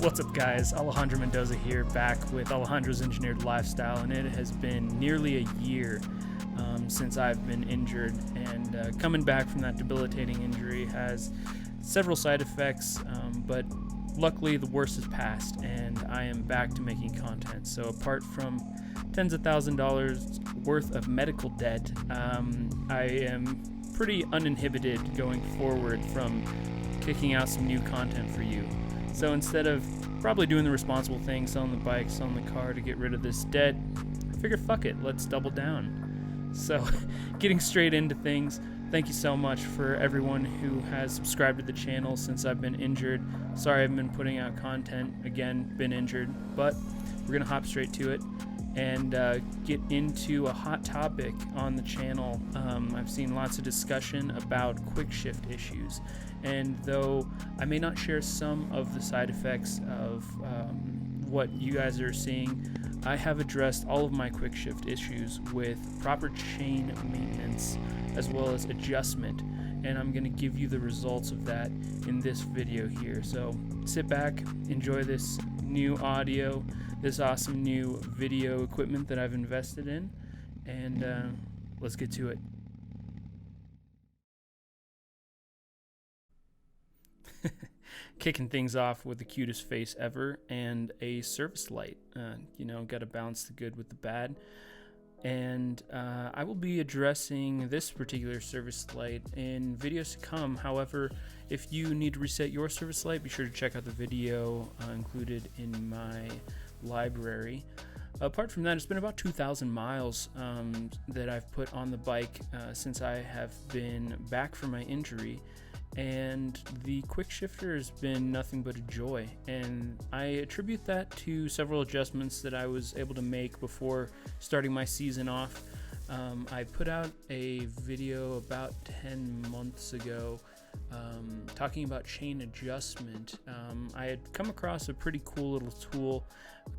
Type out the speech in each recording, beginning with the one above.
What's up, guys? Alejandro Mendoza here, back with Alejandro's Engineered Lifestyle, and it has been nearly a year since I've been injured, and coming back from that debilitating injury has several side effects, but luckily the worst is past, and I am back to making content. So apart from tens of $1,000s worth of medical debt, I am pretty uninhibited going forward from kicking out some new content for you. So instead of probably doing the responsible thing, selling the bike, selling the car to get rid of this debt, I figured fuck it, let's double down. So getting straight into things, thank you so much for everyone who has subscribed to the channel since I've been injured. Sorry I haven't been putting out content, again, been injured, but we're gonna hop straight to it and get into a hot topic on the channel. I've seen lots of discussion about Quickshift issues, and though I may not share some of the side effects of what you guys are seeing, I have addressed all of my Quickshift issues with proper chain maintenance as well as adjustment, and I'm going to give you the results of that in this video here. So sit back, enjoy this new audio, this awesome new video equipment that I've invested in, and let's get to it. Kicking things off with the cutest face ever and a service light. Got to balance the good with the bad. And I will be addressing this particular service light in videos to come. However, if you need to reset your service light, be sure to check out the video included in my library. Apart from that, it's been about 2,000 miles that I've put on the bike since I have been back from my injury, and the Quickshifter has been nothing but a joy, and I attribute that to several adjustments that I was able to make before starting my season off. I put out a video about 10 months ago talking about chain adjustment. I had come across a pretty cool little tool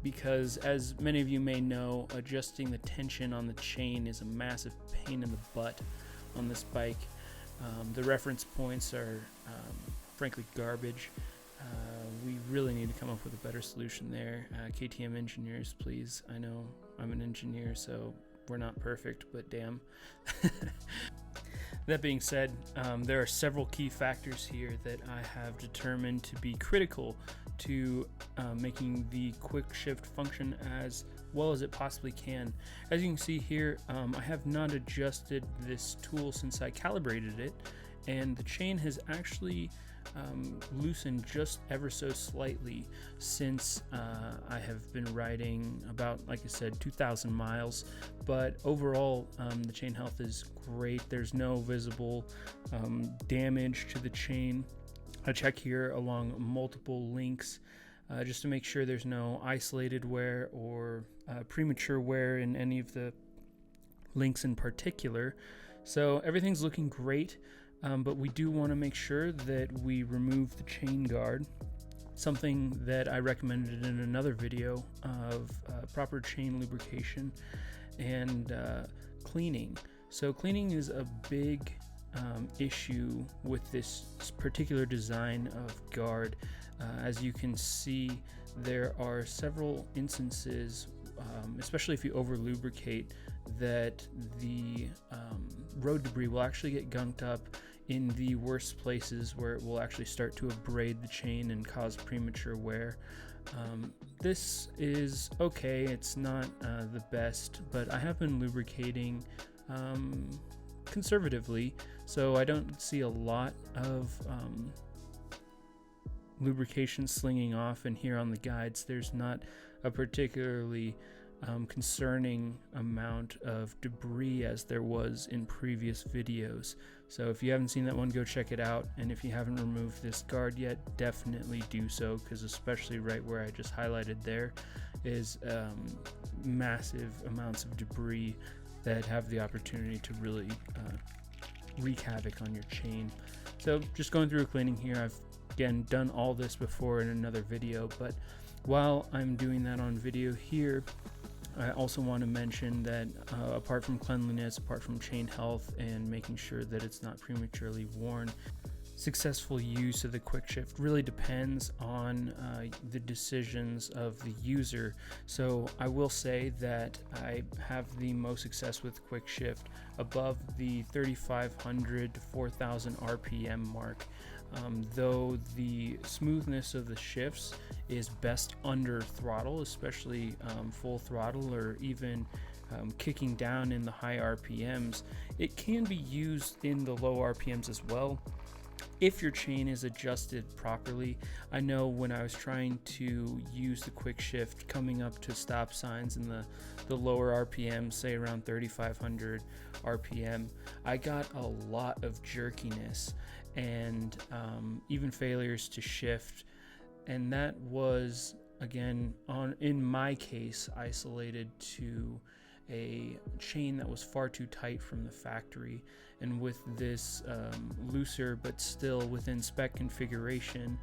because, as many of you may know, adjusting the tension on the chain is a massive pain in the butt on this bike. The reference points are frankly garbage. We really need to come up with a better solution there. KTM engineers, please. I know I'm an engineer, so we're not perfect, but damn. That being said, there are several key factors here that I have determined to be critical to making the Quickshift function as well as it possibly can. As you can see here, I have not adjusted this tool since I calibrated it, and the chain has actually loosened just ever so slightly since I have been riding about, like I said, 2,000 miles. But overall, the chain health is great. There's no visible damage to the chain. I check here along multiple links just to make sure there's no isolated wear or premature wear in any of the links in particular. So everything's looking great, but we do want to make sure that we remove the chain guard, something that I recommended in another video of proper chain lubrication and cleaning. So cleaning is a big issue with this particular design of guard. As you can see, there are several instances, especially if you over lubricate, that the road debris will actually get gunked up in the worst places where it will actually start to abrade the chain and cause premature wear. This is okay, it's not the best, but I have been lubricating conservatively, so I don't see a lot of lubrication slinging off, and here on the guides there's not a particularly concerning amount of debris as there was in previous videos. So if you haven't seen that one, go check it out, and if you haven't removed this guard yet, definitely do so, because especially right where I just highlighted there is massive amounts of debris that have the opportunity to really wreak havoc on your chain. So just going through a cleaning here. I've again done all this before in another video, but while I'm doing that on video here, I also want to mention that apart from cleanliness, apart from chain health and making sure that it's not prematurely worn, successful use of the Quickshift really depends on the decisions of the user. So I will say that I have the most success with Quickshift above the 3,500 to 4,000 RPM mark. Though the smoothness of the shifts is best under throttle, especially full throttle or even kicking down in the high RPMs. It can be used in the low RPMs as well if your chain is adjusted properly. I know when I was trying to use the Quickshift coming up to stop signs in the lower RPM, say around 3,500 RPM, I got a lot of jerkiness and even failures to shift, and that was again in my case isolated to a chain that was far too tight from the factory. And with this looser but still within spec configuration,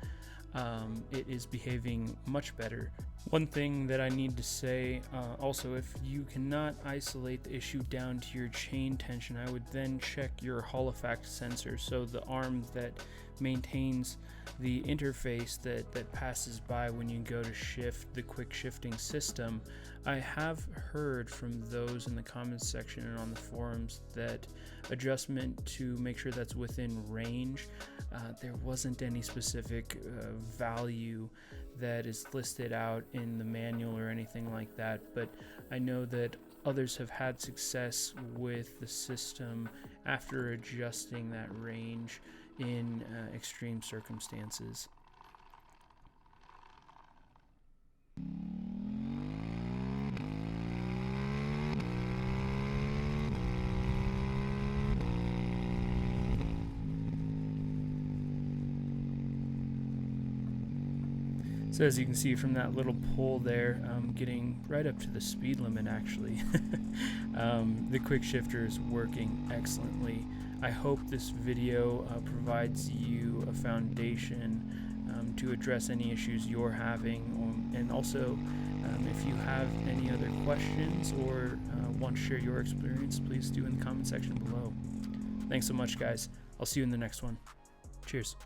it is behaving much better. One thing that I need to say also, if you cannot isolate the issue down to your chain tension, I would then check your Hall effect sensor, so the arm that maintains the interface that passes by when you go to shift the quick shifting system. I have heard from those in the comments section and on the forums that adjustment to make sure that's within range, there wasn't any specific value that is listed out in the manual or anything like that, but I know that others have had success with the system after adjusting that range in extreme circumstances. So as you can see from that little pull there, getting right up to the speed limit actually. The Quickshifter is working excellently. I hope this video provides you a foundation to address any issues you're having, and also if you have any other questions or want to share your experience, please do in the comment section below. Thanks so much, guys. I'll see you in the next one. Cheers.